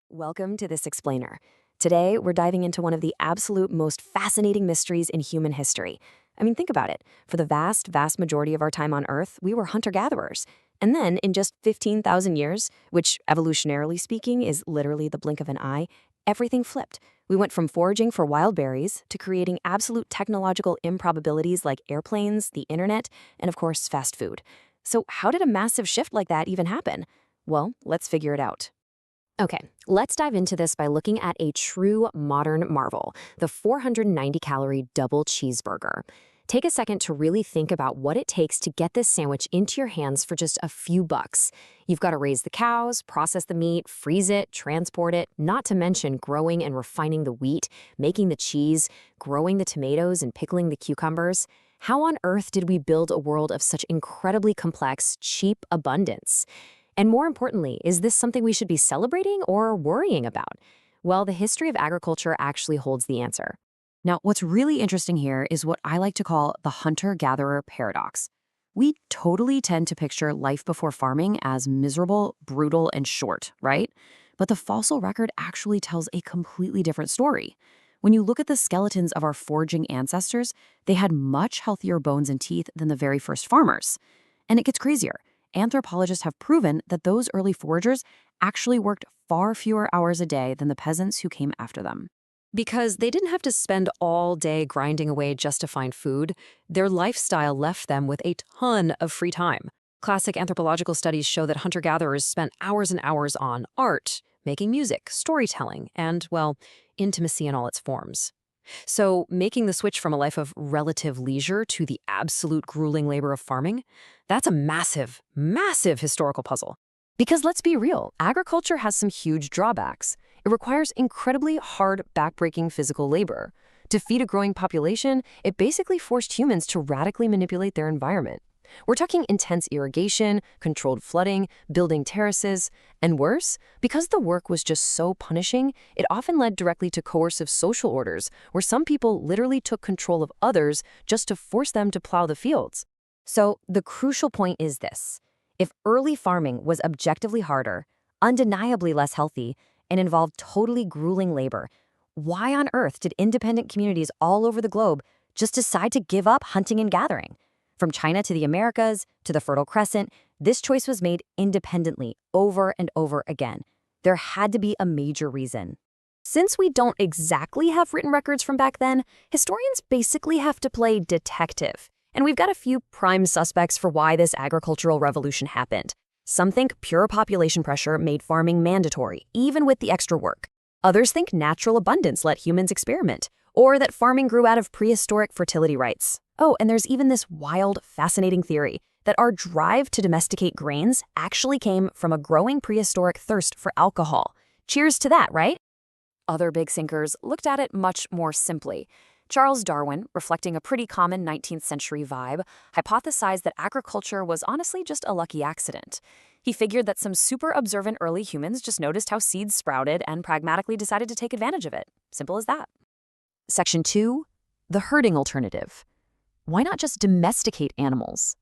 Welcome to This Explainer. Today, we're diving into one of the absolute most fascinating mysteries in human history. I mean, think about it. For the vast majority of our time on Earth, we were hunter-gatherers. And then, in just 15,000 years, which evolutionarily speaking is literally the blink of an eye, everything flipped. We went from foraging for wild berries to creating absolute technological improbabilities like airplanes, the internet, and of course, fast food. So how did a massive shift like that even happen? Well, let's figure it out. Okay, let's dive into this by looking at a true modern marvel, the 490-calorie double cheeseburger. Take a second to really think about what it takes to get this sandwich into your hands for just a few bucks. You've got to raise the cows, process the meat, freeze it, transport it, not to mention growing and refining the wheat, making the cheese, growing the tomatoes, and pickling the cucumbers. How on earth did we build a world of such incredibly complex, cheap abundance? And more importantly, is this something we should be celebrating or worrying about? Well, the history of agriculture actually holds the answer. Now, what's really interesting here is what I like to call the hunter-gatherer paradox. We totally tend to picture life before farming as miserable, brutal, and short, right? But the fossil record actually tells a completely different story. When you look at the skeletons of our foraging ancestors, they had much healthier bones and teeth than the very first farmers. And it gets crazier. Anthropologists have proven that those early foragers actually worked far fewer hours a day than the peasants who came after them. Because they didn't have to spend all day grinding away just to find food, their lifestyle left them with a ton of free time. Classic anthropological studies show that hunter-gatherers spent hours and hours on art, making music, storytelling, and, well, intimacy in all its forms. So, making the switch from a life of relative leisure to the absolute grueling labor of farming, that's a massive historical puzzle. Because let's be real, agriculture has some huge drawbacks. It requires incredibly hard, backbreaking physical labor. To feed a growing population, it basically forced humans to radically manipulate their environment. We're talking intense irrigation, controlled flooding, building terraces, and worse, because the work was just so punishing, it often led directly to coercive social orders, where some people literally took control of others just to force them to plow the fields. So the crucial point is this. If early farming was objectively harder, undeniably less healthy, and involved totally grueling labor, why on earth did independent communities all over the globe just decide to give up hunting and gathering? From China to the Americas to the Fertile Crescent, this choice was made independently over and over again. There had to be a major reason. Since we don't exactly have written records from back then, historians basically have to play detective. And we've got a few prime suspects for why this agricultural revolution happened. Some think pure population pressure made farming mandatory, even with the extra work. Others think natural abundance let humans experiment, or that farming grew out of prehistoric fertility rights. Oh, and there's even this wild, fascinating theory that our drive to domesticate grains actually came from a growing prehistoric thirst for alcohol. Cheers to that, right? Other big thinkers looked at it much more simply. Charles Darwin, reflecting a pretty common 19th century vibe, hypothesized that agriculture was honestly just a lucky accident. He figured that some super observant early humans just noticed how seeds sprouted and pragmatically decided to take advantage of it. Simple as that. Section 2, the herding alternative. Why not just domesticate animals?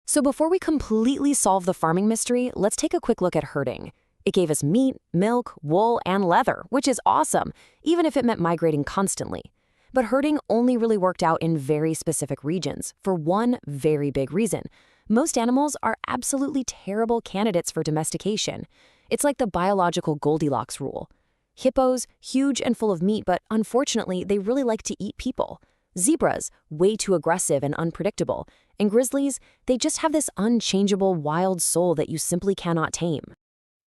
So before we completely solve the farming mystery, let's take a quick look at herding. It gave us meat, milk, wool, and leather, which is awesome, even if it meant migrating constantly. But herding only really worked out in very specific regions for one very big reason. Most animals are absolutely terrible candidates for domestication. It's like the biological Goldilocks rule. Hippos, huge and full of meat, but unfortunately, they really like to eat people. Zebras, way too aggressive and unpredictable. And grizzlies, they just have this unchangeable wild soul that you simply cannot tame.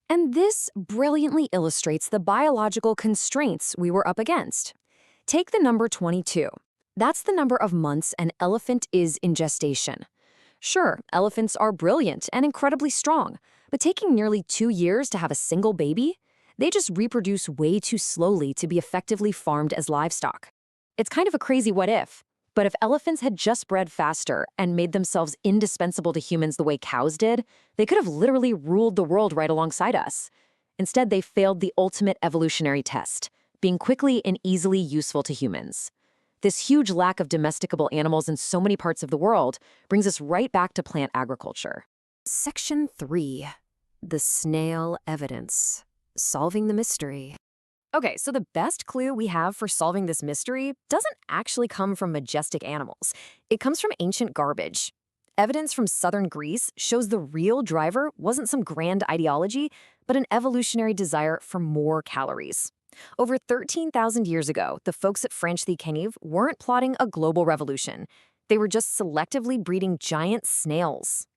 And this brilliantly illustrates the biological constraints we were up against. Take the number 22. That's the number of months an elephant is in gestation. Sure, elephants are brilliant and incredibly strong, but taking nearly 2 years to have a single baby? They just reproduce way too slowly to be effectively farmed as livestock. It's kind of a crazy what if, but if elephants had just bred faster and made themselves indispensable to humans the way cows did, they could have literally ruled the world right alongside us. Instead, they failed the ultimate evolutionary test, being quickly and easily useful to humans. This huge lack of domesticable animals in so many parts of the world brings us right back to plant agriculture. Section 3. The snail evidence. Solving the mystery. Okay, so the best clue we have for solving this mystery doesn't actually come from majestic animals. It comes from ancient garbage. Evidence from southern Greece shows the real driver wasn't some grand ideology, but an evolutionary desire for more calories. Over 13,000 years ago, the folks at Franche the Canive weren't plotting a global revolution. They were just selectively breeding giant snails.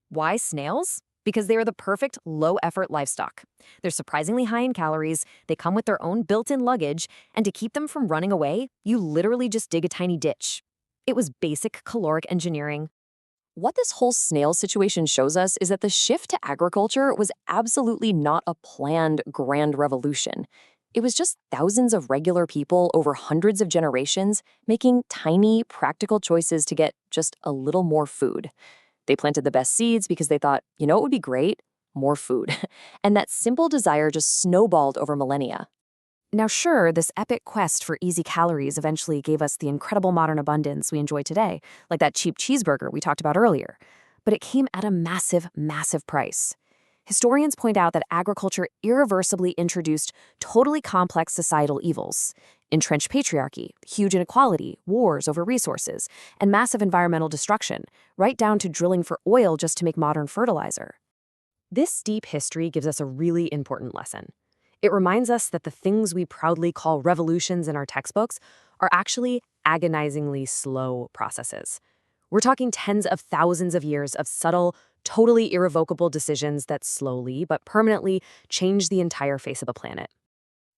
Why snails? Because they are the perfect low-effort livestock. They're surprisingly high in calories, they come with their own built-in luggage, and to keep them from running away, you literally just dig a tiny ditch. It was basic caloric engineering. What this whole snail situation shows us is that the shift to agriculture was absolutely not a planned grand revolution. It was just thousands of regular people over hundreds of generations making tiny, practical choices to get just a little more food. They planted the best seeds because they thought, you know what would be great? More food. And that simple desire just snowballed over millennia. Now sure, this epic quest for easy calories eventually gave us the incredible modern abundance we enjoy today, like that cheap cheeseburger we talked about earlier. But it came at a massive, massive price. Historians point out that agriculture irreversibly introduced totally complex societal evils: entrenched patriarchy, huge inequality, wars over resources, and massive environmental destruction, right down to drilling for oil just to make modern fertilizer. This steep history gives us a really important lesson. It reminds us that the things we proudly call revolutions in our textbooks are actually agonizingly slow processes. We're talking tens of thousands of years of subtle, totally irrevocable decisions that slowly but permanently change the entire face of a planet.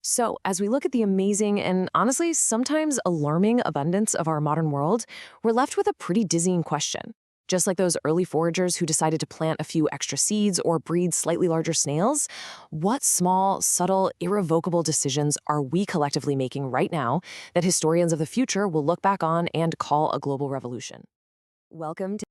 So, as we look at the amazing and honestly sometimes alarming abundance of our modern world, we're left with a pretty dizzying question. Just like those early foragers who decided to plant a few extra seeds or breed slightly larger snails, what small, subtle, irrevocable decisions are we collectively making right now that historians of the future will look back on and call a global revolution? Welcome to